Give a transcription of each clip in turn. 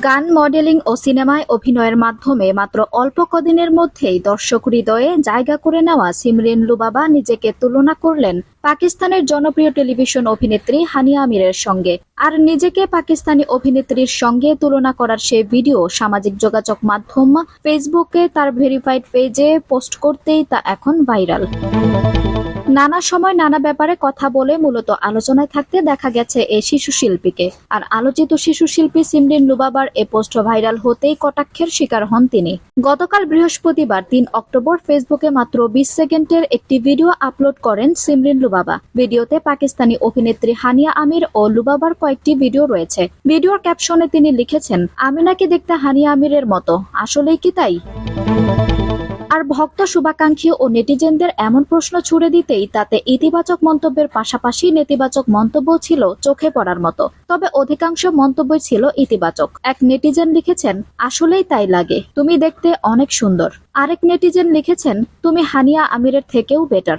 গান, মডেলিং ও সিনেমায় অভিনয়ের মাধ্যমে মাত্র অল্প কদিনের মধ্যেই দর্শক হৃদয়ে জায়গা করে নেওয়া সিমরিন লুবাবা নিজেকে তুলনা করলেন পাকিস্তানের জনপ্রিয় টেলিভিশন অভিনেত্রী হানিয়া আমিরের সঙ্গে। আর নিজেকে পাকিস্তানি অভিনেত্রীর সঙ্গে তুলনা করার সেই ভিডিও সামাজিক যোগাযোগ মাধ্যম ফেসবুকে তার ভেরিফাইড পেজে পোস্ট করতেই তা এখন ভাইরাল। নানা সময় নানা ব্যাপারে কথা বলে মূলত আলোচনায় থাকতে দেখা গেছে এই শিশু শিল্পীকে। আর আলোচিত শিশু শিল্পী সিমরিন লুবাবার এ পোস্ট ভাইরাল হতেই কটাক্ষের শিকার হন তিনি। গতকাল বৃহস্পতিবার ৩ অক্টোবর ফেসবুকে মাত্র ২০ সেকেন্ডের একটি ভিডিও আপলোড করেন সিমরিন লুবাবা। ভিডিওতে পাকিস্তানি অভিনেত্রী হানিয়া আমির ও লুবাবার কয়েকটি ভিডিও রয়েছে। ভিডিওর ক্যাপশনে তিনি লিখেছেন, "আমি নাকি দেখতে হানিয়া আমিরের মতো, আসলেই কি তাই?" আর ভক্ত, শুভাকাঙ্ক্ষী ও নেটিজেনদের এমন প্রশ্ন ছুড়ে দিতেই তাতে ইতিবাচক মন্তব্যের পাশাপাশি নেতিবাচক মন্তব্য ছিল চোখে পড়ার মতো। তবে অধিকাংশ মন্তব্যই ছিল ইতিবাচক। এক নেটিজেন লিখেছেন, "আসলেই তাই লাগে, তুমি দেখতে অনেক সুন্দর।" আরেক নেটিজেন লিখেছেন, "তুমি হানিয়া আমিরের থেকেও বেটার।"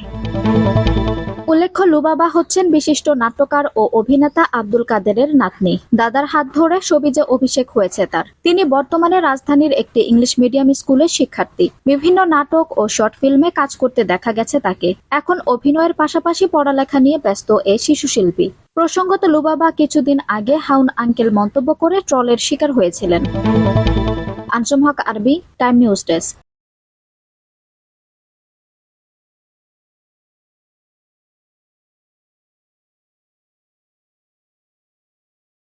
উল্লেখ্য, লুবাবা হচ্ছেন বিশিষ্ট নাট্যকার ও অভিনেতা আব্দুল কাদেরের নাতনি। দাদার হাত ধরে শোবিজে অভিষেক হয়েছে তার। তিনি বর্তমানে রাজধানীর একটি ইংলিশ মিডিয়াম স্কুলের শিক্ষার্থী। বিভিন্ন নাটক ও শর্ট ফিল্মে কাজ করতে দেখা গেছে তাকে। এখন অভিনয়ের পাশাপাশি পড়ালেখা নিয়ে ব্যস্ত এই শিশু শিল্পী। প্রসঙ্গত, লুবাবা কিছুদিন আগে হাউন আঙ্কেল মন্তব্য করে ট্রলের শিকার হয়েছিলেন। আনসুম হক আরবি, টাইম নিউজ ডেস্ক।